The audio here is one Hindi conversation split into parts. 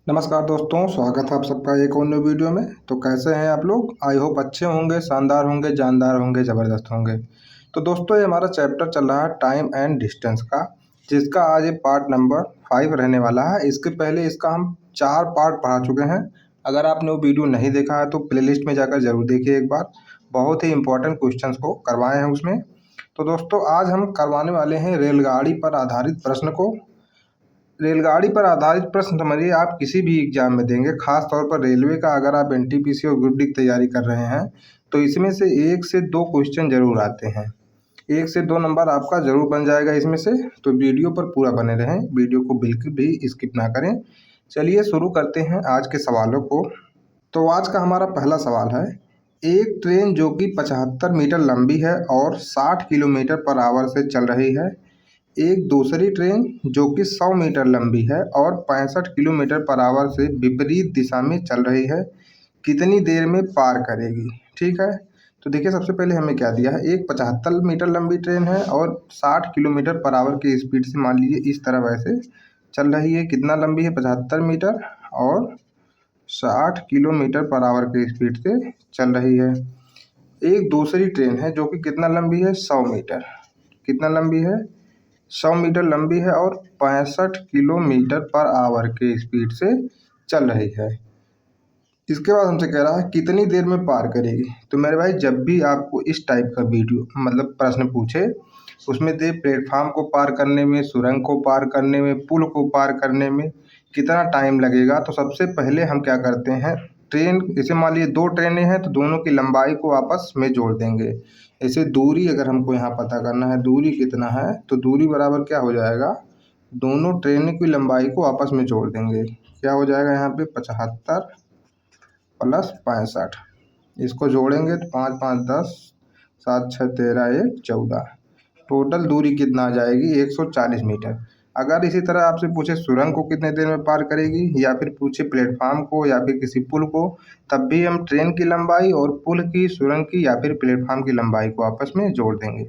नमस्कार दोस्तों, स्वागत है आप सबका एक और न्यू वीडियो में। तो कैसे हैं आप लोग? आई होप अच्छे होंगे, शानदार होंगे, जानदार होंगे, ज़बरदस्त होंगे। तो दोस्तों, ये हमारा चैप्टर चल रहा है टाइम एंड डिस्टेंस का, जिसका आज ये पार्ट नंबर 5 रहने वाला है। इसके पहले इसका हम 4 पार्ट पढ़ा चुके हैं। अगर आपने वो वीडियो नहीं देखा है तो प्लेलिस्ट में जाकर ज़रूर देखिए एक बार। बहुत ही इंपॉर्टेंट क्वेश्चन को करवाए हैं उसमें। तो दोस्तों, आज हम करवाने वाले हैं रेलगाड़ी पर आधारित प्रश्न को। रेलगाड़ी पर आधारित प्रश्न समझिए, आप किसी भी एग्जाम में देंगे, खास तौर पर रेलवे का। अगर आप एनटीपीसी और ग्रुप डी की तैयारी कर रहे हैं तो इसमें से 1 से 2 क्वेश्चन जरूर आते हैं। 1 से 2 नंबर आपका जरूर बन जाएगा इसमें से। तो वीडियो पर पूरा बने रहें, वीडियो को बिल्कुल भी स्किप ना करें। चलिए शुरू करते हैं आज के सवालों को। तो आज का हमारा पहला सवाल है, एक ट्रेन जो कि 75 मीटर लंबी है और 60 किलोमीटर पर आवर से चल रही है, एक दूसरी ट्रेन जो कि 100 मीटर लंबी है और 65 किलोमीटर पर आवर से विपरीत दिशा में चल रही है, कितनी देर में पार करेगी? ठीक है। तो देखिए, सबसे पहले हमें क्या दिया है, एक 75 मीटर लंबी ट्रेन है और 60 किलोमीटर पर आवर की स्पीड से, मान लीजिए इस तरह वैसे चल रही है। कितना लंबी है? 75 मीटर और 60 किलोमीटर पर आवर की स्पीड से चल रही है। एक दूसरी ट्रेन है जो कि कितना लंबी है? 100 मीटर। कितना लंबी है? 100 मीटर लंबी है और 65 किलोमीटर पर आवर के स्पीड से चल रही है। इसके बाद हमसे कह रहा है कितनी देर में पार करेगी। तो मेरे भाई, जब भी आपको इस टाइप का वीडियो मतलब प्रश्न पूछे, उसमें दे प्लेटफार्म को पार करने में, सुरंग को पार करने में, पुल को पार करने में कितना टाइम लगेगा, तो सबसे पहले हम क्या करते हैं, ट्रेन, जैसे मान लीजिए 2 ट्रेनें हैं तो दोनों की लंबाई को आपस में जोड़ देंगे। ऐसे दूरी अगर हमको यहाँ पता करना है, दूरी कितना है, तो दूरी बराबर क्या हो जाएगा, दोनों ट्रेनों की लंबाई को आपस में जोड़ देंगे। क्या हो जाएगा यहाँ पे, 75 प्लस 65। इसको जोड़ेंगे तो 5 5 10, 7 6 13, 1 14। टोटल दूरी कितना आ जाएगी? 140 मीटर। अगर इसी तरह आपसे पूछे सुरंग को कितने देर में पार करेगी, या फिर पूछे प्लेटफार्म को या फिर किसी पुल को, तब भी हम ट्रेन की लंबाई और पुल की, सुरंग की या फिर प्लेटफार्म की लंबाई को आपस में जोड़ देंगे।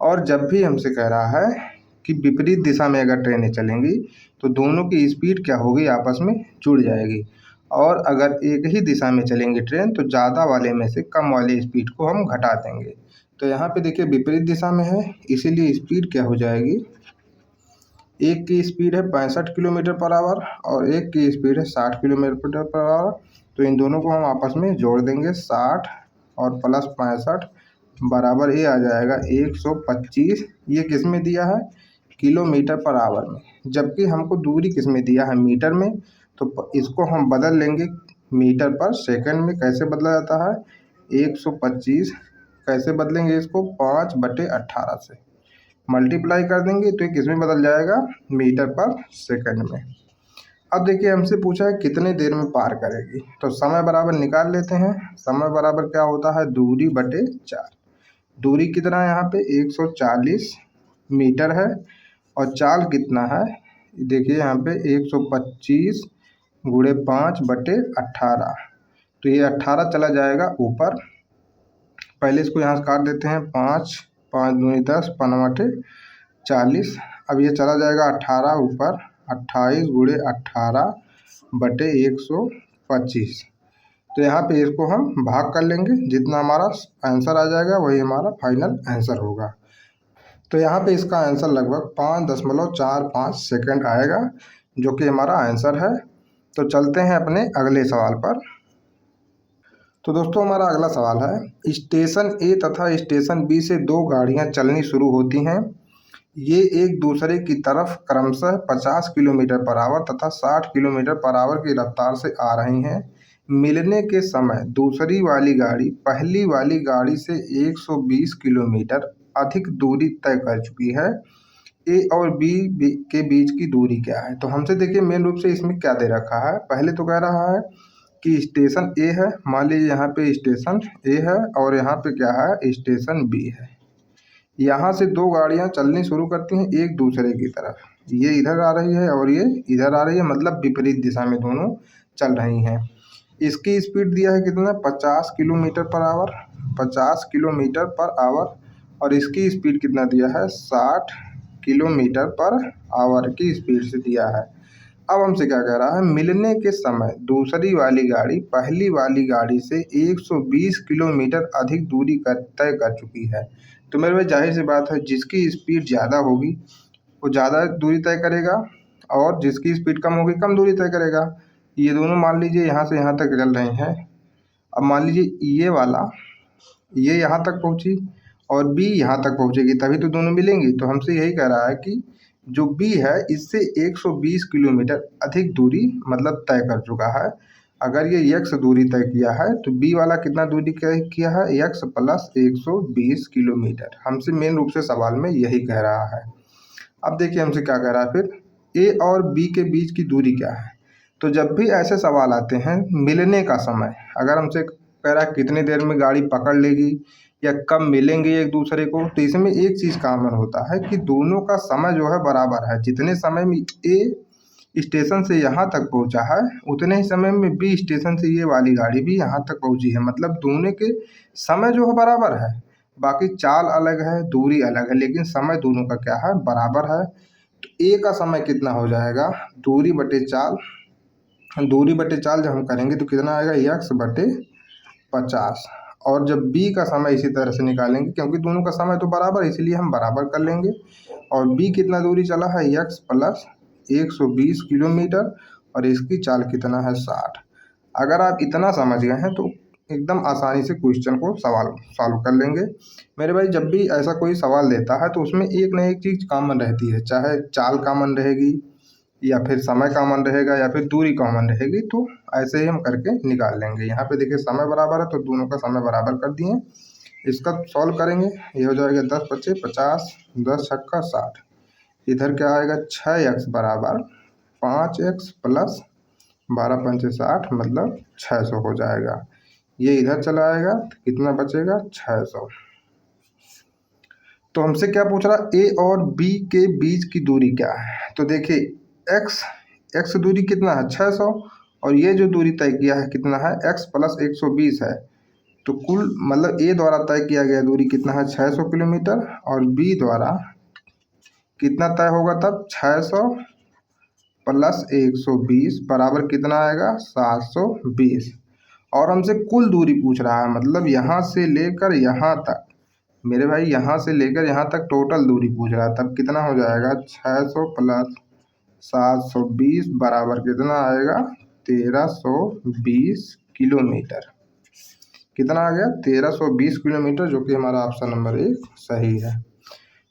और जब भी हमसे कह रहा है कि विपरीत दिशा में अगर ट्रेनें चलेंगी तो दोनों की स्पीड क्या होगी, आपस में जुड़ जाएगी। और अगर एक ही दिशा में चलेंगी ट्रेन तो ज़्यादा वाले में से कम वाले स्पीड को हम घटा देंगे। तो यहाँ पे देखिए विपरीत दिशा में है, इसीलिए स्पीड क्या हो जाएगी, एक की स्पीड है 65 किलोमीटर पर आवर और एक की स्पीड है 60 किलोमीटर पर आवर। तो इन दोनों को हम आपस में जोड़ देंगे, 60 और प्लस 65 बराबर ये आ जाएगा 125। ये किस में दिया है? किलोमीटर पर आवर में। जबकि हमको दूरी किस में दिया है? मीटर में। तो इसको हम बदल लेंगे मीटर पर सेकंड में। कैसे बदला जाता है? 125 कैसे बदलेंगे इसको? 5/18 से मल्टीप्लाई कर देंगे तो ये किस में बदल जाएगा? मीटर पर सेकंड में। अब देखिए, हमसे पूछा है कितने देर में पार करेगी, तो समय बराबर निकाल लेते हैं। समय बराबर क्या होता है? दूरी बटे 4। दूरी कितना है यहाँ पे? 140 मीटर है और चाल कितना है? देखिए यहाँ पे 125 गुणे 5/18। तो ये 18 चला जाएगा ऊपर। पहले इसको यहाँ से काट देते हैं, 5 5 दूनी 10, 5 40। अब ये चला जाएगा 18 ऊपर, 28 गुणे 18/125। तो यहाँ पे इसको हम भाग कर लेंगे, जितना हमारा आंसर आ जाएगा वही हमारा फाइनल आंसर होगा। तो यहाँ पे इसका आंसर लगभग 5.45 सेकंड आएगा, जो कि हमारा आंसर है। तो चलते हैं अपने अगले सवाल पर। तो दोस्तों, हमारा अगला सवाल है, स्टेशन ए तथा स्टेशन बी से 2 गाड़ियाँ चलनी शुरू होती हैं। ये एक दूसरे की तरफ क्रमशः 50 किलोमीटर पर आवर तथा 60 किलोमीटर पर आवर की रफ्तार से आ रही हैं। मिलने के समय दूसरी वाली गाड़ी पहली वाली गाड़ी से 120 किलोमीटर अधिक दूरी तय कर चुकी है। ए और बी के बीच की दूरी क्या है? तो हमसे देखिए मेन रूप से इसमें क्या दे रखा है। पहले तो कह रहा है कि स्टेशन ए है, मान लीजिए यहाँ पे स्टेशन ए है और यहाँ पे क्या है, स्टेशन बी है। यहाँ से 2 गाड़ियाँ चलनी शुरू करती हैं एक दूसरे की तरफ। ये इधर आ रही है और ये इधर आ रही है, मतलब विपरीत दिशा में दोनों चल रही हैं। इसकी स्पीड दिया है कितना? 50 kilometre per hour, 50 kilometre per hour. और इसकी स्पीड कितना दिया है? 60 किलोमीटर पर आवर की स्पीड से दिया है। अब हमसे क्या कह रहा है, मिलने के समय दूसरी वाली गाड़ी पहली वाली गाड़ी से 120 किलोमीटर अधिक दूरी तय कर चुकी है। तो मेरे भाई जाहिर सी बात है, जिसकी स्पीड ज़्यादा होगी वो ज़्यादा दूरी तय करेगा और जिसकी स्पीड कम होगी कम दूरी तय करेगा। ये दोनों मान लीजिए यहाँ से यहाँ तक चल रहे हैं। अब मान लीजिए ये वाला ये यहाँ तक पहुँची और बी यहाँ तक पहुँचेगी, तभी तो दोनों मिलेंगी। तो हमसे यही कह रहा है कि जो बी है इससे 120 किलोमीटर अधिक दूरी मतलब तय कर चुका है। अगर ये यक्स दूरी तय किया है तो बी वाला कितना दूरी तय किया है, यक्स प्लस 120 किलोमीटर। हमसे मेन रूप से सवाल में यही कह रहा है। अब देखिए हमसे क्या कह रहा है, फिर ए और बी के बीच की दूरी क्या है। तो जब भी ऐसे सवाल आते हैं मिलने का समय, अगर हमसे कह रहा है कितनी देर में गाड़ी पकड़ लेगी या कब मिलेंगे एक दूसरे को, तो इसमें एक चीज़ कॉमन होता है कि दोनों का समय जो है बराबर है। जितने समय में ए स्टेशन से यहाँ तक पहुँचा है उतने ही समय में बी स्टेशन से ये वाली गाड़ी भी यहाँ तक पहुँची है। मतलब दोनों के समय जो है बराबर है, बाकी चाल अलग है, दूरी अलग है, लेकिन समय दोनों का क्या है, बराबर है। तो ए का समय कितना हो जाएगा, दूरी बटे चाल। दूरी बटे चाल जब हम करेंगे तो कितना आएगा, यक्स बटे 50। और जब बी का समय इसी तरह से निकालेंगे, क्योंकि दोनों का समय तो बराबर है इसलिए हम बराबर कर लेंगे। और बी कितना दूरी चला है, यक्स प्लस 120 किलोमीटर और इसकी चाल कितना है, 60। अगर आप इतना समझ गए हैं तो एकदम आसानी से क्वेश्चन को सॉल्व कर लेंगे। मेरे भाई जब भी ऐसा कोई सवाल देता है तो उसमें एक ना एक चीज़ कॉमन रहती है, चाहे चाल कॉमन रहेगी या फिर समय कॉमन रहेगा या फिर दूरी कॉमन रहेगी। तो ऐसे ही हम करके निकाल लेंगे। यहाँ पे देखिए समय बराबर है तो दोनों का समय बराबर कर दिए। इसका सॉल्व करेंगे, ये हो जाएगा 10 बचे 50, 10 छक्का 60। इधर क्या आएगा, 6x बराबर 5x प्लस 12 पंचे 60 मतलब 600 हो जाएगा। ये इधर चला आएगा तो कितना बचेगा, 600। तो हमसे क्या पूछ रहा, ए और बी के बीच की दूरी क्या है। तो देखिए एक्स दूरी कितना है, 600, और ये जो दूरी तय किया है कितना है, x प्लस 120 है। तो कुल मतलब ए द्वारा तय किया गया दूरी कितना है, 600 किलोमीटर, और बी द्वारा कितना तय होगा तब, 600 प्लस 120 बराबर कितना आएगा, 720। और हमसे कुल दूरी पूछ रहा है, मतलब यहाँ से लेकर यहाँ तक। मेरे भाई यहाँ से लेकर यहाँ तक टोटल दूरी पूछ रहा है, तब कितना हो जाएगा, 600 प्लस 720 बराबर कितना आएगा, 1320 किलोमीटर। कितना आ गया, 1320 किलोमीटर, जो कि हमारा ऑप्शन नंबर 1 सही है।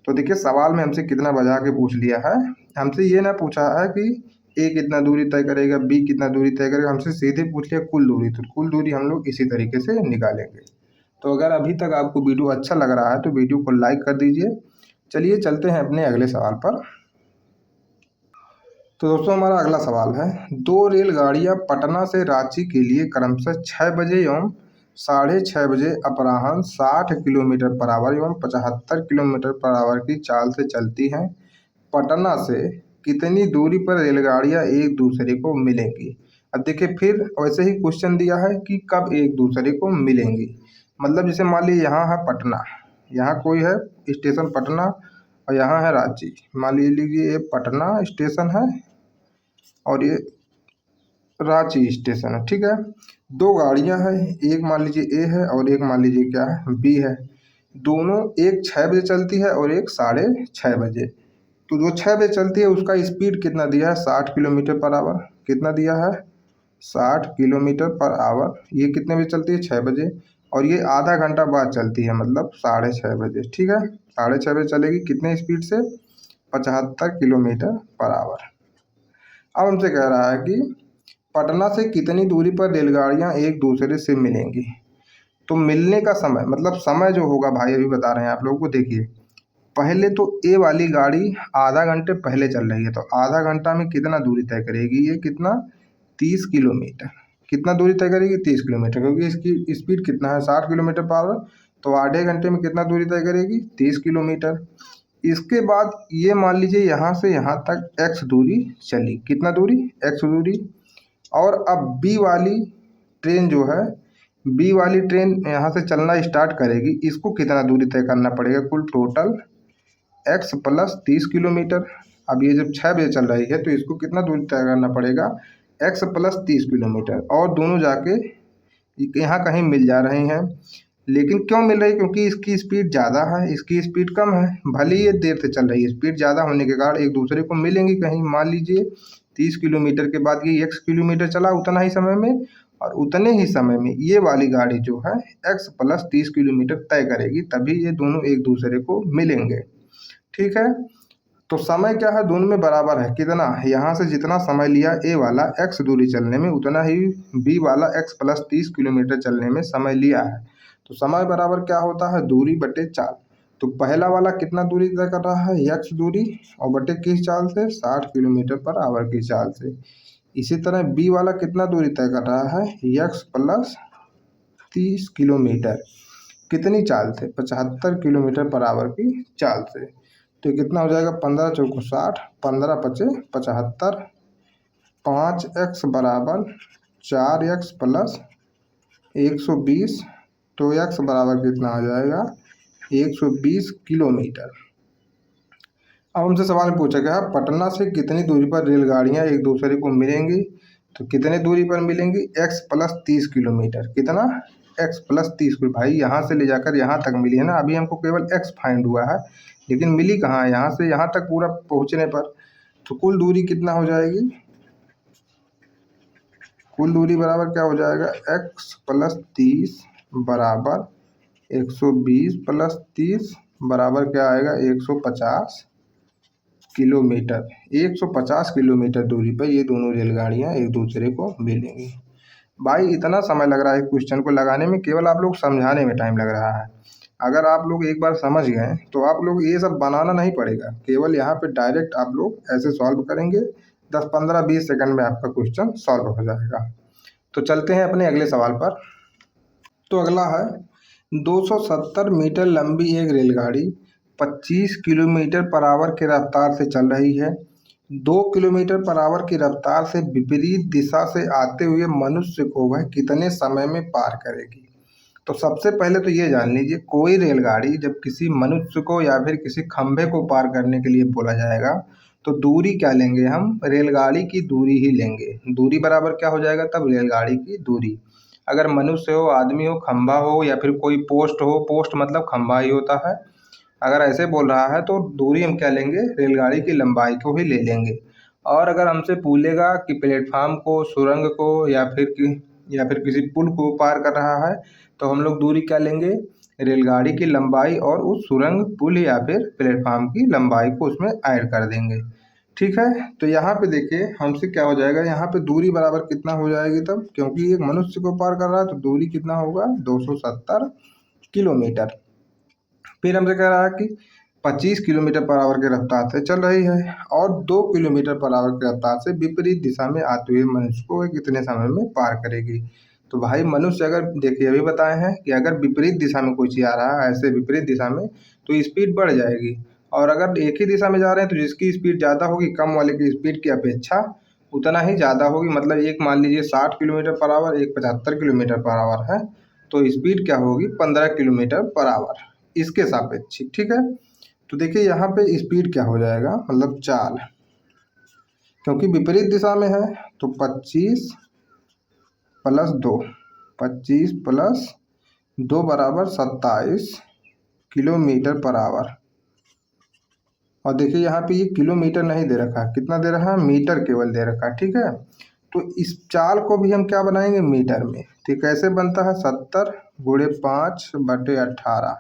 तो देखिए सवाल में हमसे कितना बजा के पूछ लिया है। हमसे ये ना पूछा है कि ए कितना दूरी तय करेगा, बी कितना दूरी तय करेगा, हमसे सीधे पूछ लिया कुल दूरी। तो कुल दूरी हम लोग इसी तरीके से निकालेंगे। तो अगर अभी तक आपको वीडियो अच्छा लग रहा है तो वीडियो को लाइक कर दीजिए। चलिए चलते हैं अपने अगले सवाल पर। तो दोस्तों हमारा अगला सवाल है, 2 रेलगाड़ियां पटना से रांची के लिए क्रमशः 6 बजे एवं 6:30 बजे अपराह्न 60 किलोमीटर पर आवर एवं 75 किलोमीटर पर आवर की चाल से चलती हैं। पटना से कितनी दूरी पर रेलगाड़ियां एक दूसरे को मिलेंगी। अब देखिए फिर वैसे ही क्वेश्चन दिया है कि कब एक दूसरे को मिलेंगी। मतलब जैसे मान लीजिए यहाँ है पटना, यहाँ कोई है स्टेशन पटना और यहाँ है रांची। मान लीजिए ये पटना स्टेशन है और ये रांची स्टेशन है, ठीक है। 2 गाड़ियां हैं, एक मान लीजिए ए है और एक मान लीजिए क्या है, बी है। दोनों एक 6 बजे चलती है और एक 6:30 बजे। तो जो 6 बजे चलती है उसका स्पीड कितना दिया है, 60 किलोमीटर पर आवर। कितना दिया है, 60 किलोमीटर पर आवर। ये कितने बजे चलती है, 6 बजे, और ये आधा घंटा बाद चलती है मतलब 6:30 बजे, ठीक है। 6:30 बजे चलेगी, कितने स्पीड से, 75 किलोमीटर पर आवर। अब हमसे कह रहा है कि पटना से कितनी दूरी पर रेलगाड़ियां एक दूसरे से मिलेंगी। तो मिलने का समय मतलब समय जो होगा भाई अभी बता रहे हैं आप लोगों को। देखिए पहले तो ए वाली गाड़ी आधा घंटे पहले चल रही है, तो आधा घंटा में कितना दूरी तय करेगी, ये कितना, 30 किलोमीटर। कितना दूरी तय करेगी, 30 किलोमीटर, क्योंकि इसकी स्पीड कितना है, 60 किलोमीटर पर आवर। तो आधे घंटे में कितना दूरी तय करेगी, 30 किलोमीटर। इसके बाद ये मान लीजिए यहाँ से यहाँ तक एक्स दूरी चली, कितना दूरी, एक्स दूरी। और अब बी वाली ट्रेन जो है, बी वाली ट्रेन यहाँ से चलना स्टार्ट करेगी, इसको कितना दूरी तय करना पड़ेगा, कुल टोटल एक्स प्लस 30 किलोमीटर। अब ये जब 6 बजे चल रही है तो इसको कितना दूरी तय करना पड़ेगा, x प्लस 30 किलोमीटर, और दोनों जाके यहाँ कहीं मिल जा रहे हैं। लेकिन क्यों मिल रही है, क्योंकि इसकी स्पीड ज़्यादा है, इसकी स्पीड कम है। भले ही ये देर से चल रही है, स्पीड ज़्यादा होने के कारण एक दूसरे को मिलेंगी कहीं। मान लीजिए 30 किलोमीटर के बाद ये x किलोमीटर चला उतना ही समय में, और उतने ही समय में ये वाली गाड़ी जो है x प्लस 30 किलोमीटर तय करेगी, तभी ये दोनों एक दूसरे को मिलेंगे। ठीक है, तो समय क्या है, दोनों में बराबर है। कितना, यहाँ से जितना समय लिया ए वाला x दूरी चलने में, उतना ही बी वाला x प्लस 30 किलोमीटर चलने में समय लिया है। तो समय बराबर क्या होता है, दूरी बटे चाल। तो पहला वाला कितना दूरी तय कर रहा है, x दूरी, और बटे किस चाल से, 60 किलोमीटर पर आवर की चाल से। इसी तरह बी वाला कितना दूरी तय कर रहा है, x प्लस 30 किलोमीटर, कितनी चाल से, 75 किलोमीटर पर आवर की चाल से। तो कितना हो जाएगा, 15 चौको 60, 15 पचे 75, 5x बराबर 4x प्लस 120। तो x बराबर कितना आ जाएगा, 120 किलोमीटर। अब हमसे सवाल पूछा गया, पटना से कितनी दूरी पर रेलगाड़ियां एक दूसरे को मिलेंगी। तो कितने दूरी पर मिलेंगी, x प्लस 30 किलोमीटर। कितना, x प्लस 30। भाई यहाँ से ले जाकर यहाँ तक मिली है ना, अभी हमको केवल x फाइंड हुआ है, लेकिन मिली कहाँ है, यहाँ से यहाँ तक पूरा पहुँचने पर। तो कुल दूरी कितना हो जाएगी, कुल दूरी बराबर क्या हो जाएगा, x प्लस 30 बराबर 120 प्लस 30 बराबर क्या आएगा, 150 किलोमीटर। 150 किलोमीटर दूरी पर ये दोनों रेलगाड़ियाँ एक दूसरे को मिलेंगी। भाई इतना समय लग रहा है क्वेश्चन को लगाने में, केवल आप लोग समझाने में टाइम लग रहा है। अगर आप लोग एक बार समझ गए तो आप लोग ये सब बनाना नहीं पड़ेगा, केवल यहाँ पे डायरेक्ट आप लोग ऐसे सॉल्व करेंगे, 10 15 20 सेकंड में आपका क्वेश्चन सॉल्व हो जाएगा। तो चलते हैं अपने अगले सवाल पर। तो अगला है, 270 मीटर लंबी एक रेलगाड़ी 25 किलोमीटर पर आवर की रफ्तार से चल रही है। 2 किलोमीटर पर आवर की रफ्तार से विपरीत दिशा से आते हुए मनुष्य को वह कितने समय में पार करेगी। तो सबसे पहले तो ये जान लीजिए, कोई रेलगाड़ी जब किसी मनुष्य को या फिर किसी खंभे को पार करने के लिए बोला जाएगा तो दूरी क्या लेंगे, हम रेलगाड़ी की दूरी ही लेंगे। दूरी बराबर क्या हो जाएगा तब, रेलगाड़ी की दूरी। अगर मनुष्य हो, आदमी हो, खंभा हो, या फिर कोई पोस्ट हो, पोस्ट मतलब खंभा ही होता है, अगर ऐसे बोल रहा है तो दूरी हम क्या लेंगे, रेलगाड़ी की लंबाई को ही ले लेंगे। और अगर हमसे पूछेगा कि प्लेटफार्म को, सुरंग को, या फिर किसी पुल को पार कर रहा है, तो हम लोग दूरी क्या लेंगे, रेलगाड़ी की लंबाई और उस सुरंग, पुल या फिर प्लेटफार्म की लंबाई को उसमें ऐड कर देंगे। ठीक है, तो यहाँ पे देखिए हमसे क्या हो जाएगा, यहाँ पे दूरी बराबर कितना हो जाएगी तब, क्योंकि एक मनुष्य को पार कर रहा है तो दूरी कितना होगा, 270 किलोमीटर। फिर हमसे कह रहा है कि 25 किलोमीटर पर आवर की रफ्तार से चल रही है और 2 किलोमीटर पर आवर की रफ्तार से विपरीत दिशा में आते हुए मनुष्य को कितने समय में पार करेगी। तो भाई मनुष्य, अगर देखिए अभी बताए हैं कि अगर विपरीत दिशा में कोई चीज़ आ रहा है, ऐसे विपरीत दिशा में, तो स्पीड बढ़ जाएगी। और अगर एक ही दिशा में जा रहे हैं तो जिसकी स्पीड ज़्यादा होगी, कम वाले की स्पीड की अपेक्षा उतना ही ज़्यादा होगी। मतलब एक मान लीजिए 60 किलोमीटर पर आवर, एक 75 किलोमीटर पर आवर है, तो स्पीड क्या होगी, 15 किलोमीटर पर आवर इसके सापेक्ष। ठीक है, तो देखिए यहाँ पे स्पीड क्या हो जाएगा, मतलब चाल, क्योंकि विपरीत दिशा में है, तो 25 प्लस 2, 25 प्लस 2 बराबर 27 किलोमीटर पर आवर। और देखिए यहाँ पे ये किलोमीटर नहीं दे रखा, कितना दे रखा है, मीटर केवल दे रखा है। ठीक है, तो इस चाल को भी हम क्या बनाएंगे, मीटर में। तो कैसे बनता है, 70 गुणे 5 बटे 18,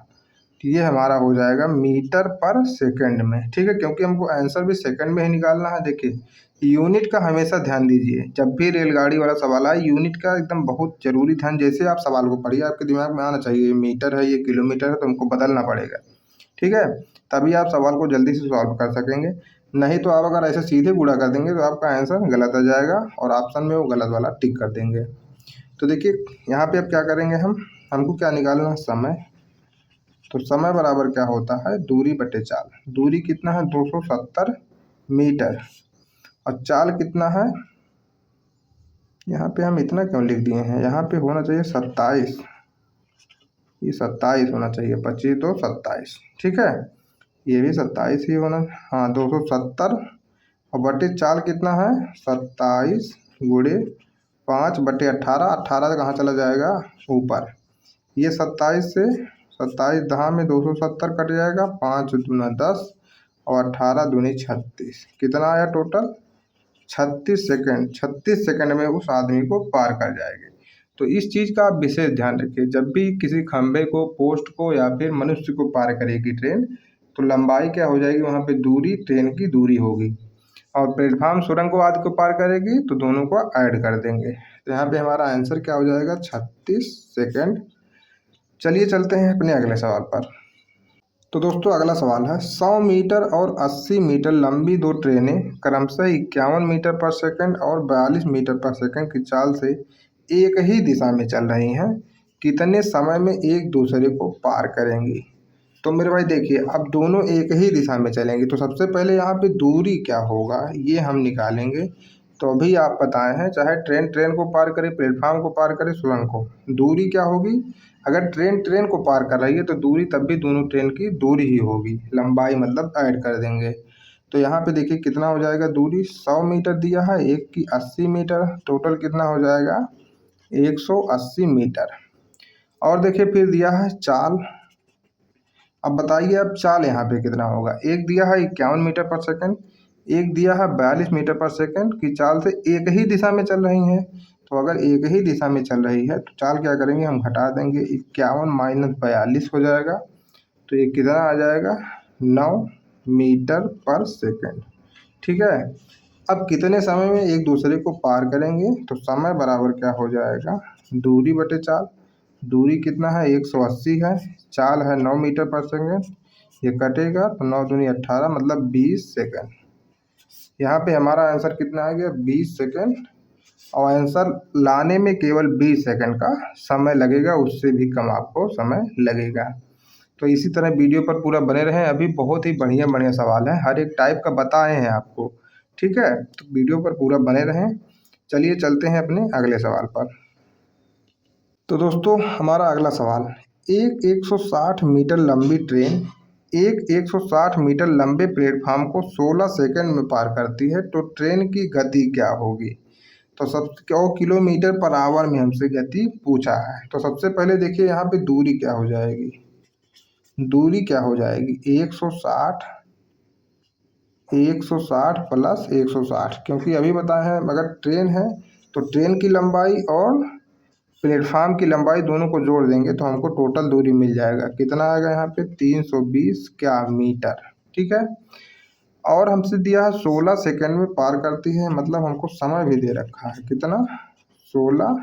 ये हमारा हो जाएगा मीटर पर सेकंड में। ठीक है, क्योंकि हमको आंसर भी सेकंड में ही निकालना है। देखिए यूनिट का हमेशा ध्यान दीजिए, जब भी रेलगाड़ी वाला सवाल आए यूनिट का एकदम बहुत जरूरी ध्यान, जैसे आप सवाल को पढ़िए आपके दिमाग में आना चाहिए, ये मीटर है, ये किलोमीटर है, तो हमको बदलना पड़ेगा। ठीक है, तभी आप सवाल को जल्दी से सॉल्व कर सकेंगे। नहीं तो आप अगर ऐसे सीधे गुणा कर देंगे तो आपका आंसर गलत आ जाएगा और ऑप्शन में वो गलत वाला टिक कर देंगे। तो देखिए यहाँ पे अब क्या करेंगे, हमको क्या निकालना है, समय। तो समय बराबर क्या होता है, दूरी बटे चाल। दूरी कितना है, 270 मीटर, और चाल कितना है, यहाँ पे हम इतना क्यों लिख दिए हैं, यहाँ पे होना चाहिए 27, ये 27 होना चाहिए, 25 2 27। ठीक है, ये भी 27 ही होना, हाँ 270 और बटे चाल कितना है 27 गुणे 5/18, 18 कहाँ चला जाएगा ऊपर, ये 27 से 27 दहा में 270 कट जाएगा, 5 दूना 10 और 18 दूनी 36, कितना आया टोटल 36 सेकंड। 36 सेकंड में उस आदमी को पार कर जाएगी। तो इस चीज़ का आप विशेष ध्यान रखिए, जब भी किसी खंभे को, पोस्ट को या फिर मनुष्य को पार करेगी ट्रेन, तो लंबाई क्या हो जाएगी, वहाँ पे दूरी ट्रेन की दूरी होगी। और प्लेटफार्म सुरंग को आदि को पार करेगी तो दोनों को ऐड कर देंगे। तो यहाँ पे हमारा आंसर क्या हो जाएगा 36 सेकंड। चलिए चलते हैं अपने अगले सवाल पर। तो दोस्तों अगला सवाल है, 100 मीटर और 80 मीटर लंबी दो ट्रेनें क्रमशः 51 मीटर पर सेकंड और 42 मीटर पर सेकंड की चाल से एक ही दिशा में चल रही हैं, कितने समय में एक दूसरे को पार करेंगी। तो मेरे भाई देखिए, अब दोनों एक ही दिशा में चलेंगे तो सबसे पहले यहाँ पे दूरी क्या होगा ये हम निकालेंगे। तो अभी आप बताए हैं, चाहे ट्रेन ट्रेन को पार करे, प्लेटफार्म को पार करे, सुरंग को, दूरी क्या होगी। अगर ट्रेन ट्रेन को पार कर रही है तो दूरी तब भी दोनों ट्रेन की दूरी ही होगी, लंबाई मतलब ऐड कर देंगे। तो यहाँ पे देखिए कितना हो जाएगा, दूरी 100 मीटर दिया है, एक की 80 मीटर, टोटल कितना हो जाएगा 180 मीटर। और देखिए फिर दिया है चाल। अब बताइए अब चाल यहाँ पे कितना होगा, एक दिया है 51 मीटर पर सेकंड, एक दिया है 42 मीटर पर सेकंड की चाल से एक ही दिशा में चल रही हैं। तो अगर एक ही दिशा में चल रही है तो चाल क्या करेंगे, हम घटा देंगे, 51 माइनस 42 हो जाएगा, तो ये कितना आ जाएगा 9 मीटर पर सेकंड। ठीक है, अब कितने समय में एक दूसरे को पार करेंगे, तो समय बराबर क्या हो जाएगा, दूरी बटे चाल। दूरी कितना है 180 है, चाल है 9 मीटर पर सेकंड, ये कटेगा तो 9 दूनी 18 मतलब 20 सेकंड। यहाँ पे हमारा आंसर कितना आ गया 20 सेकंड, और आंसर लाने में केवल 20 सेकंड का समय लगेगा, उससे भी कम आपको समय लगेगा। तो इसी तरह वीडियो पर पूरा बने रहें, अभी बहुत ही बढ़िया बढ़िया सवाल है, हर एक टाइप का बताए हैं आपको। ठीक है, तो वीडियो पर पूरा बने रहें। चलिए चलते हैं अपने अगले सवाल पर। तो दोस्तों हमारा अगला सवाल, एक 160 मीटर लंबी ट्रेन एक 160 मीटर लंबे प्लेटफार्म को 16 सेकंड में पार करती है, तो ट्रेन की गति क्या होगी। तो सब किलोमीटर पर आवर में हमसे गति पूछा है। तो सबसे पहले देखिए यहाँ पे दूरी क्या हो जाएगी, दूरी क्या हो जाएगी 160 प्लस 160, क्योंकि अभी बताए हैं अगर ट्रेन है तो ट्रेन की लंबाई और प्लेटफार्म की लंबाई दोनों को जोड़ देंगे तो हमको टोटल दूरी मिल जाएगा, कितना आएगा यहाँ पे 320 क्या मीटर। ठीक है, और हमसे दिया है 16 सेकंड में पार करती है, मतलब हमको समय भी दे रखा है कितना 16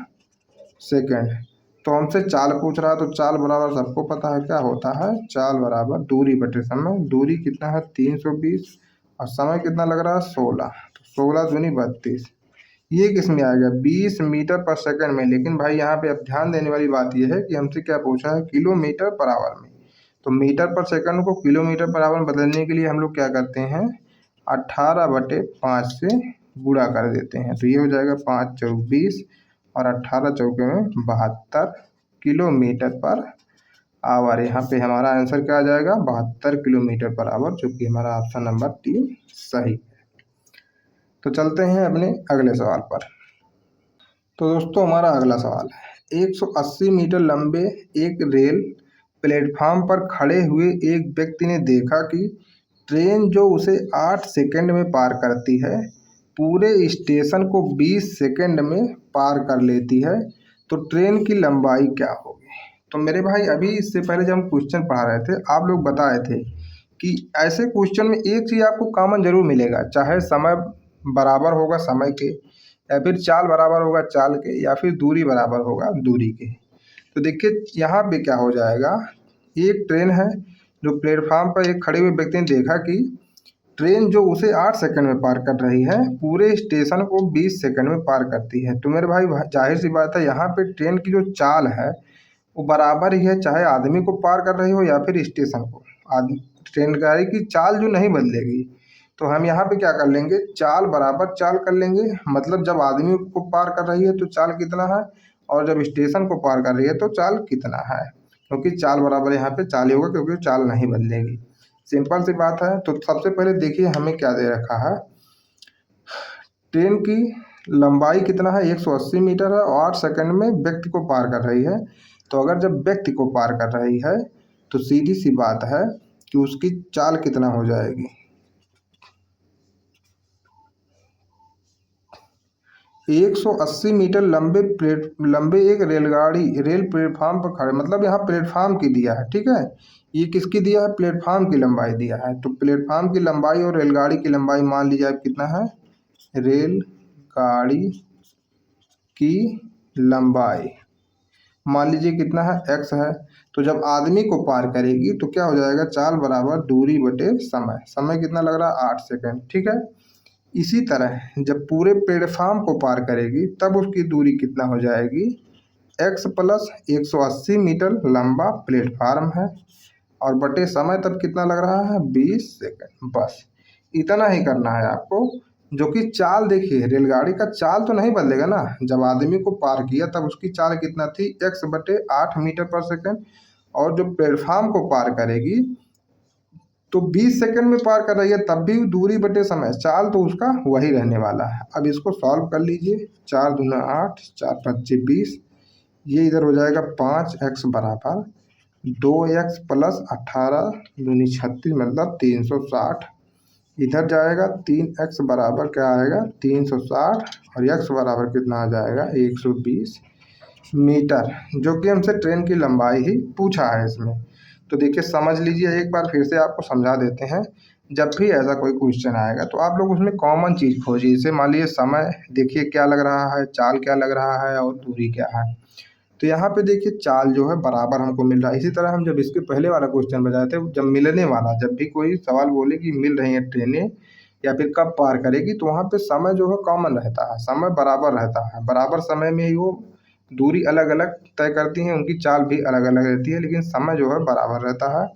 सेकंड। तो हमसे चाल पूछ रहा है, तो चाल बराबर सबको पता है क्या होता है, चाल बराबर दूरी बटे समय। दूरी कितना है 320 और समय कितना लग रहा है 16, तो 16 दूनी 32, ये किस में आ गया 20 मीटर पर सेकंड में। लेकिन भाई यहाँ पे अब ध्यान देने वाली बात यह है कि हमसे क्या पूछा है, किलोमीटर पर आवर में। तो मीटर पर सेकंड को किलोमीटर पर आवर बदलने के लिए हम लोग क्या करते हैं, 18/5 से गुणा कर देते हैं, तो ये हो जाएगा 5 चौक 20 और 18 चौके में 72 किलोमीटर पर आवर। यहाँ पे हमारा आंसर क्या आ जाएगा 72 किलोमीटर पर आवर, जो कि हमारा ऑप्शन नंबर 3 सही। तो चलते हैं अपने अगले सवाल पर। तो दोस्तों हमारा अगला सवाल है, 180 मीटर लंबे एक रेल प्लेटफार्म पर खड़े हुए एक व्यक्ति ने देखा कि ट्रेन जो उसे 8 सेकंड में पार करती है, पूरे स्टेशन को 20 सेकंड में पार कर लेती है, तो ट्रेन की लंबाई क्या होगी। तो मेरे भाई अभी इससे पहले जब हम क्वेश्चन पढ़ा रहे थे, आप लोग बताए थे कि ऐसे क्वेश्चन में एक चीज़ आपको कॉमन जरूर मिलेगा, चाहे समय बराबर होगा समय के, या फिर चाल बराबर होगा चाल के, या फिर दूरी बराबर होगा दूरी के। तो देखिए यहाँ पे क्या हो जाएगा, एक ट्रेन है जो प्लेटफार्म पर एक खड़े हुए व्यक्ति ने देखा कि ट्रेन जो उसे 8 सेकंड में पार कर रही है, पूरे स्टेशन को 20 सेकंड में पार करती है। तो मेरे भाई जाहिर सी बात है, यहाँ पे ट्रेन की जो चाल है वो बराबर ही है, चाहे आदमी को पार कर रही हो या फिर स्टेशन को। आदमी ट्रेन गाड़ी की चाल जो नहीं बदलेगी, तो हम यहाँ पे क्या कर लेंगे, चाल बराबर चाल कर लेंगे। मतलब जब आदमी को पार कर रही है तो चाल कितना है, और जब स्टेशन को पार कर रही है तो चाल कितना है, क्योंकि चाल बराबर यहाँ पे चाल ही होगा, क्योंकि चाल नहीं बदलेगी। सिंपल सी बात है। तो सबसे पहले देखिए हमें क्या दे रखा है, ट्रेन की लंबाई कितना है 180 मीटर है और 8 सेकंड में व्यक्ति को पार कर रही है। तो अगर जब व्यक्ति को पार कर रही है तो सीधी सी बात है कि उसकी चाल कितना हो जाएगी। 180 मीटर लंबे एक रेल प्लेटफार्म पर खड़े, मतलब यहाँ प्लेटफार्म की दिया है, ठीक है। ये किसकी दिया है, प्लेटफार्म की लंबाई दिया है। तो प्लेटफार्म की लंबाई और रेलगाड़ी की लंबाई मान लीजिए आप कितना है, रेलगाड़ी की लंबाई मान लीजिए कितना है, x है। तो जब आदमी को पार करेगी तो क्या हो जाएगा, चाल बराबर दूरी बटे समय। समय कितना लग रहा है, 8 सेकंड, ठीक है। इसी तरह जब पूरे प्लेटफार्म को पार करेगी तब उसकी दूरी कितना हो जाएगी, x प्लस 180 मीटर लंबा प्लेटफार्म है और बटे समय तब कितना लग रहा है, 20 सेकंड। बस इतना ही करना है आपको। जो कि चाल देखिए, रेलगाड़ी का चाल तो नहीं बदलेगा ना, जब आदमी को पार किया तब उसकी चाल कितना थी, x बटे 8 मीटर पर सेकंड। और जो प्लेटफार्म को पार करेगी तो 20 सेकंड में पार कर रही है, तब भी दूरी बटे समय, चाल तो उसका वही रहने वाला है। अब इसको सॉल्व कर लीजिए, 4 दूना 8, 4 पच्चे 20, ये इधर हो जाएगा 5x बराबर 2x प्लस 18 दूनी 36 मतलब 360। इधर जाएगा 3x बराबर क्या आएगा, 360 और x बराबर कितना आ जाएगा, 120 मीटर, जो कि हमसे ट्रेन की लंबाई ही पूछा है इसमें। तो देखिए समझ लीजिए, एक बार फिर से आपको समझा देते हैं। जब भी ऐसा कोई क्वेश्चन आएगा तो आप लोग उसमें कॉमन चीज़ खोजिए। जैसे मान लीजिए समय देखिए क्या लग रहा है, चाल क्या लग रहा है और दूरी क्या है। तो यहाँ पे देखिए चाल जो है बराबर हमको मिल रहा है। इसी तरह हम जब इसके पहले वाला क्वेश्चन बताए थे, जब मिलने वाला, जब भी कोई सवाल बोले कि मिल रही है ट्रेनें या फिर कब पार करेगी, तो वहाँ पे समय जो है कॉमन रहता है, समय बराबर रहता है। बराबर समय में ही वो दूरी अलग अलग तय करती हैं, उनकी चाल भी अलग अलग रहती है, लेकिन समय जो है बराबर रहता है।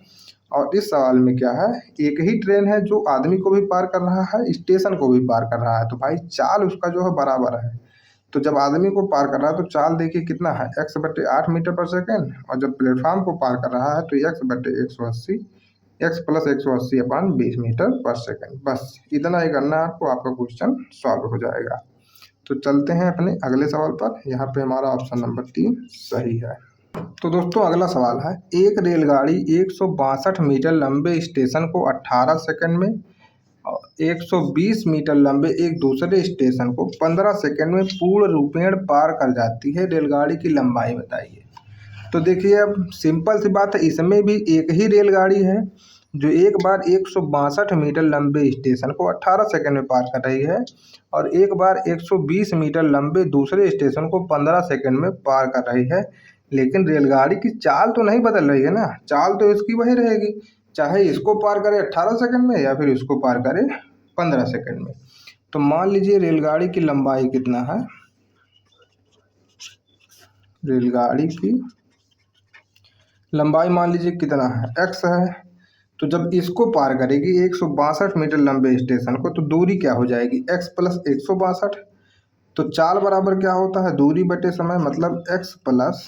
और इस सवाल में क्या है, एक ही ट्रेन है जो आदमी को भी पार कर रहा है, स्टेशन को भी पार कर रहा है, तो भाई चाल उसका जो है बराबर है। तो जब आदमी को पार कर रहा है तो चाल देखिए कितना है, x बटे 8 मीटर पर सेकेंड, और जब प्लेटफार्म को पार कर रहा है तो x बटे 180, x प्लस 180 अपन 20 मीटर पर सेकेंड। बस इतना ही करना है आपको, आपका क्वेश्चन सॉल्व हो जाएगा। तो चलते हैं अपने अगले सवाल पर। यहाँ पे हमारा ऑप्शन नंबर 3 सही है। तो दोस्तों अगला सवाल है, एक रेलगाड़ी 162 मीटर लंबे स्टेशन को 18 सेकंड में और 120 मीटर लंबे एक दूसरे स्टेशन को 15 सेकंड में पूर्ण रूपेण पार कर जाती है, रेलगाड़ी की लंबाई बताइए। तो देखिए अब सिंपल सी बात है, इसमें भी एक ही रेलगाड़ी है जो एक बार 162 मीटर लंबे स्टेशन को 18 सेकंड में पार कर रही है और एक बार 120 मीटर लंबे दूसरे स्टेशन को 15 सेकंड में पार कर रही है। लेकिन रेलगाड़ी की चाल तो नहीं बदल रही है ना, चाल तो इसकी वही रहेगी, चाहे इसको पार करे 18 सेकंड में या फिर इसको पार करे 15 सेकंड में। तो मान लीजिए रेलगाड़ी की लंबाई कितना है, रेलगाड़ी की लंबाई मान लीजिए कितना है, x है। तो जब इसको पार करेगी 162 मीटर लंबे स्टेशन को, तो दूरी क्या हो जाएगी, x प्लस 162। तो चाल बराबर क्या होता है, दूरी बटे समय, मतलब x प्लस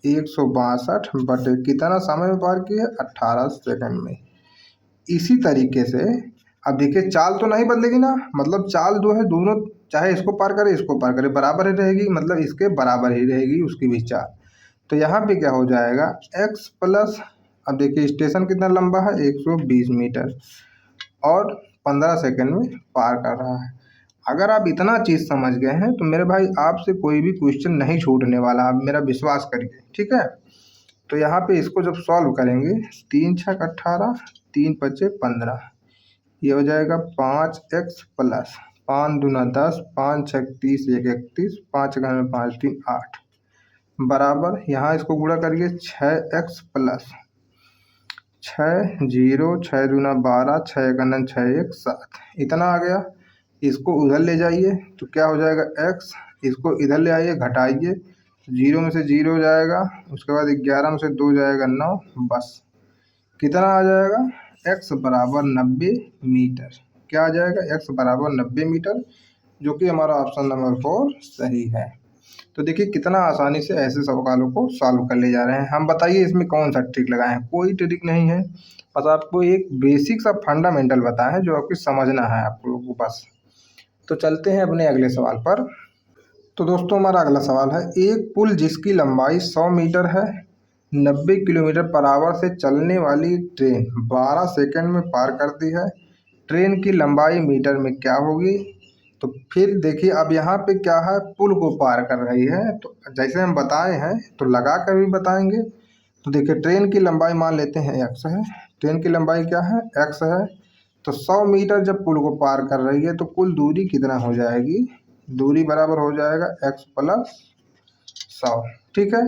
162 बटे कितना समय में पार की है, 18 सेकंड में। इसी तरीके से अब देखिए चाल तो नहीं बदलेगी ना, मतलब चाल जो है दोनों, चाहे इसको पार करे इसको पार करे, बराबर ही रहेगी, मतलब इसके बराबर ही रहेगी उसकी भी चाल। तो यहाँ पे क्या हो जाएगा, x प्लस, अब देखिए स्टेशन कितना लंबा है 120 मीटर और 15 सेकंड में पार कर रहा है। अगर आप इतना चीज़ समझ गए हैं तो मेरे भाई आपसे कोई भी क्वेश्चन नहीं छूटने वाला, आप मेरा विश्वास करिए, ठीक है। तो यहाँ पे इसको जब सॉल्व करेंगे, 3 छक 18, 3 पच्चे 15, ये हो जाएगा 5x प्लस 5 दूना 10, 5 छक 30, 1 31, 5 घर में 5 3 8 बराबर, यहाँ इसको गुणा करिए 6x प्लस 6 0, 6 दूना 12, 6 गनन 6 1 7, इतना आ गया। इसको उधर ले जाइए तो क्या हो जाएगा x, इसको इधर ले आइए घटाइए, 0 में से 0 जाएगा, उसके बाद 11 में से 2 जाएगा 9, बस कितना आ जाएगा, x बराबर 90 मीटर। क्या आ जाएगा, x बराबर 90 मीटर, जो कि हमारा ऑप्शन नंबर 4 सही है। तो देखिए कितना आसानी से ऐसे सवालों को सॉल्व कर ले जा रहे हैं हम। बताइए इसमें कौन सा ट्रिक लगाए हैं? कोई ट्रिक नहीं है, बस आपको एक बेसिक सा फंडामेंटल बताया है जो आपको समझना है आप लोगों को बस। तो चलते हैं अपने अगले सवाल पर। तो दोस्तों हमारा अगला सवाल है, एक पुल जिसकी लंबाई 100 मीटर है, 90 किलोमीटर पर आवर से चलने वाली ट्रेन 12 सेकंड में पार करती है, ट्रेन की लंबाई मीटर में क्या होगी? तो फिर देखिए अब यहाँ पे क्या है, पुल को पार कर रही है, तो जैसे हम बताए हैं तो लगा कर भी बताएंगे। तो देखिए ट्रेन की लंबाई मान लेते हैं एक्स है, ट्रेन की लंबाई क्या है, एक्स है। तो 100 मीटर जब पुल को पार कर रही है तो कुल दूरी कितना हो जाएगी? दूरी बराबर हो जाएगा एक्स प्लस 100। ठीक है,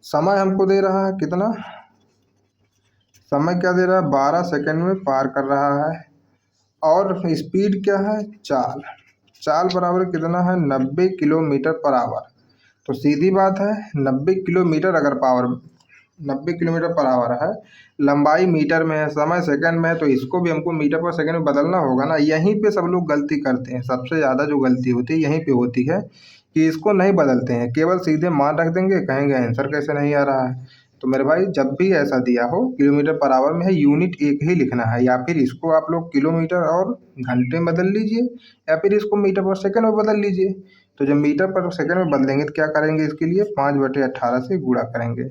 समय हमको दे रहा है कितना, समय क्या दे रहा है, 12 सेकंड में पार कर रहा है, और स्पीड क्या है, चाल। चाल बराबर कितना है, 90 किलोमीटर पर आवर। तो सीधी बात है 90 किलोमीटर अगर पावर 90 किलोमीटर पर आवर है, लंबाई मीटर में है, समय सेकंड में है, तो इसको भी हमको मीटर पर सेकंड में बदलना होगा ना। यहीं पे सब लोग गलती करते हैं, सबसे ज़्यादा जो गलती होती है यहीं पे होती है कि इसको नहीं बदलते हैं, केवल सीधे मान रख देंगे, कहेंगे आंसर कैसे नहीं आ रहा है। तो मेरे भाई जब भी ऐसा दिया हो किलोमीटर पर आवर में है, यूनिट एक ही लिखना है, या फिर इसको आप लोग किलोमीटर और घंटे में बदल लीजिए, या फिर इसको मीटर पर सेकंड में बदल लीजिए। तो जब मीटर पर सेकंड में बदलेंगे तो क्या करेंगे, इसके लिए 5/18 से गुणा करेंगे,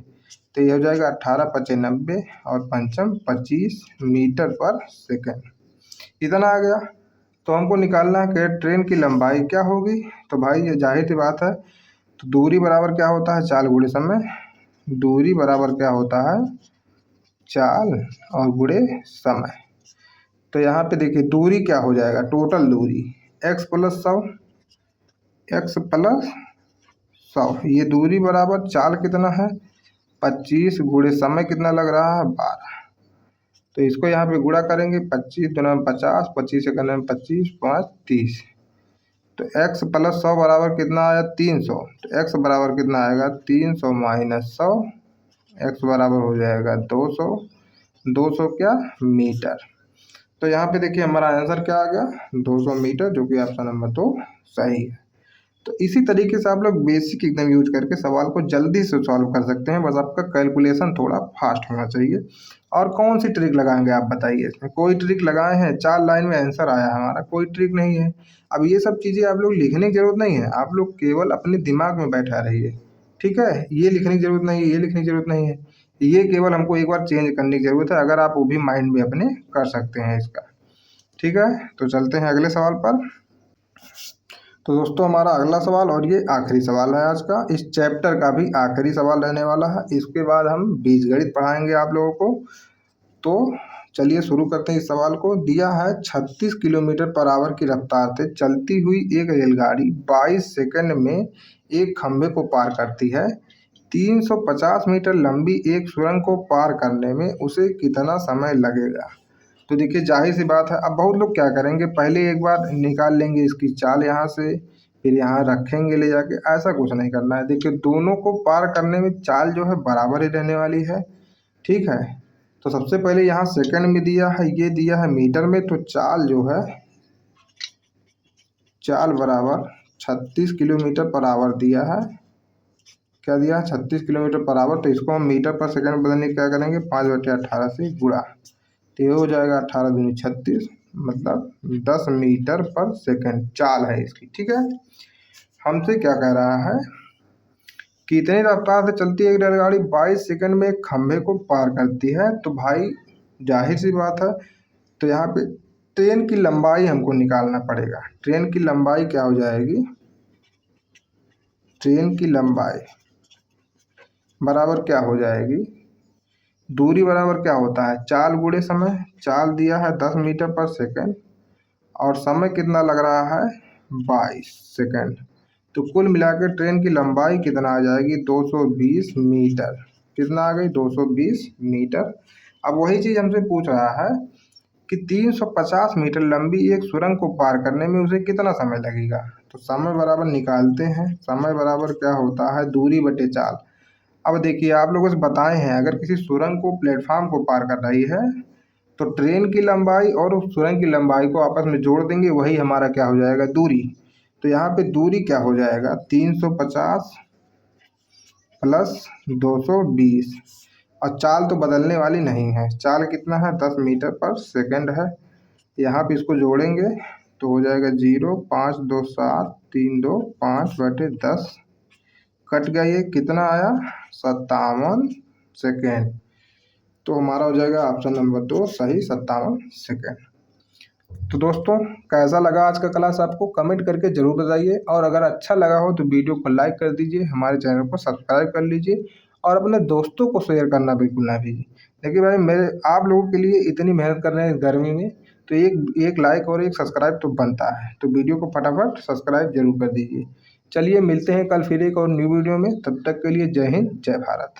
तो ये हो जाएगा 18 पचे 90 और पंचम 25 मीटर पर सेकंड। इतना आ गया। तो हमको निकालना है कि ट्रेन की लंबाई क्या होगी। तो भाई ये जाहिर सी बात है, तो दूरी बराबर क्या होता है, चाल गुणे समय। दूरी बराबर क्या होता है, चाल और गुणे समय। तो यहाँ पे देखिए दूरी क्या हो जाएगा, टोटल दूरी x प्लस 100, x प्लस 100, ये दूरी बराबर चाल कितना है 25 गुणे समय कितना लग रहा है 12। तो इसको यहाँ पे गुणा करेंगे, 25 दूना में 50, 25 से करने में 25, 5 30। तो x प्लस 100 बराबर कितना आया 300। तो x बराबर कितना आएगा 300 माइनस 100, x बराबर हो जाएगा 200। 200 क्या, मीटर। तो यहाँ पे देखिए हमारा आंसर क्या आ गया, 200 मीटर, जो कि ऑप्शन नंबर 2 सही है। तो इसी तरीके से आप लोग बेसिक एकदम यूज करके सवाल को जल्दी से सॉल्व कर सकते हैं, बस आपका कैलकुलेशन थोड़ा फास्ट होना चाहिए। और कौन सी ट्रिक लगाएंगे आप बताइए, इसमें कोई ट्रिक लगाए हैं, 4 लाइन में आंसर आया हमारा, कोई ट्रिक नहीं है। अब ये सब चीज़ें आप लोग लिखने की जरूरत नहीं है, आप लोग केवल अपने दिमाग में बैठा रहिए। ठीक है, ये लिखने की जरूरत नहीं है, ये लिखने की जरूरत नहीं है, ये केवल हमको एक बार चेंज करने की जरूरत है, अगर आप वो भी माइंड में अपने कर सकते हैं इसका। ठीक है, तो चलते हैं अगले सवाल पर। तो दोस्तों हमारा अगला सवाल और ये आखिरी सवाल है आज का, इस चैप्टर का भी आखिरी सवाल रहने वाला है, इसके बाद हम बीजगणित पढ़ाएंगे आप लोगों को। तो चलिए शुरू करते हैं इस सवाल को। दिया है 36 किलोमीटर पर आवर की रफ्तार से चलती हुई एक रेलगाड़ी 22 सेकंड में एक खंभे को पार करती है, 350 मीटर लंबी एक सुरंग को पार करने में उसे कितना समय लगेगा? तो देखिए जाहिर सी बात है, अब बहुत लोग क्या करेंगे, पहले एक बार निकाल लेंगे इसकी चाल यहाँ से, फिर यहाँ रखेंगे ले जाके, ऐसा कुछ नहीं करना है। देखिए दोनों को पार करने में चाल जो है बराबर ही रहने वाली है। ठीक है, तो सबसे पहले यहाँ सेकंड में दिया है, ये दिया है मीटर में, तो चाल जो है, चाल बराबर 36 किलोमीटर पर आवर दिया है। क्या दिया है, 36 किलोमीटर पर आवर। तो इसको हम मीटर पर सेकंड में बदलने क्या करेंगे, 5/18 से गुणा, तो ये हो जाएगा 18 दूनी 36, मतलब 10 मीटर पर सेकंड चाल है इसकी। ठीक है, हमसे क्या कह रहा है, कितनी रफ्तार से चलती है एक रेलगाड़ी 22 सेकंड में एक खंभे को पार करती है। तो भाई जाहिर सी बात है, तो यहाँ पे ट्रेन की लंबाई हमको निकालना पड़ेगा। ट्रेन की लंबाई क्या हो जाएगी, ट्रेन की लंबाई बराबर क्या हो जाएगी, दूरी बराबर क्या होता है, चाल गुणे समय। चाल दिया है 10 मीटर पर सेकंड, और समय कितना लग रहा है 22 सेकंड। तो कुल मिलाकर ट्रेन की लंबाई कितना आ जाएगी, 220 मीटर। कितना आ गई, 220 मीटर। अब वही चीज़ हमसे पूछ रहा है कि 350 मीटर लंबी एक सुरंग को पार करने में उसे कितना समय लगेगा। तो समय बराबर निकालते हैं, समय बराबर क्या होता है, दूरी बटे चाल। अब देखिए आप लोगों से बताए हैं, अगर किसी सुरंग को प्लेटफार्म को पार कर रही है तो ट्रेन की लंबाई और उस सुरंग की लंबाई को आपस में जोड़ देंगे, वही हमारा क्या हो जाएगा, दूरी। तो यहाँ पे दूरी क्या हो जाएगा, 350 प्लस 220। और चाल तो बदलने वाली नहीं है, चाल कितना है, 10 मीटर पर सेकंड है। यहाँ पे इसको जोड़ेंगे तो हो जाएगा 0, 5 2 7, 3 2 5/10। कट गया, ये कितना आया, 57 सेकेंड। तो हमारा हो जाएगा ऑप्शन नंबर 2 सही, 57 सेकेंड। तो दोस्तों कैसा लगा आज का क्लास आपको कमेंट करके ज़रूर बताइए, और अगर अच्छा लगा हो तो वीडियो को लाइक कर दीजिए, हमारे चैनल को सब्सक्राइब कर लीजिए और अपने दोस्तों को शेयर करना बिल्कुल ना भूलिए। देखिए भाई, मेरे आप लोगों के लिए इतनी मेहनत कर रहे हैं गर्मी में, तो एक लाइक और एक सब्सक्राइब तो बनता है। तो वीडियो को फटाफट सब्सक्राइब जरूर कर दीजिए। चलिए मिलते हैं कल फिर एक और न्यू वीडियो में, तब तक के लिए जय हिंद जय भारत।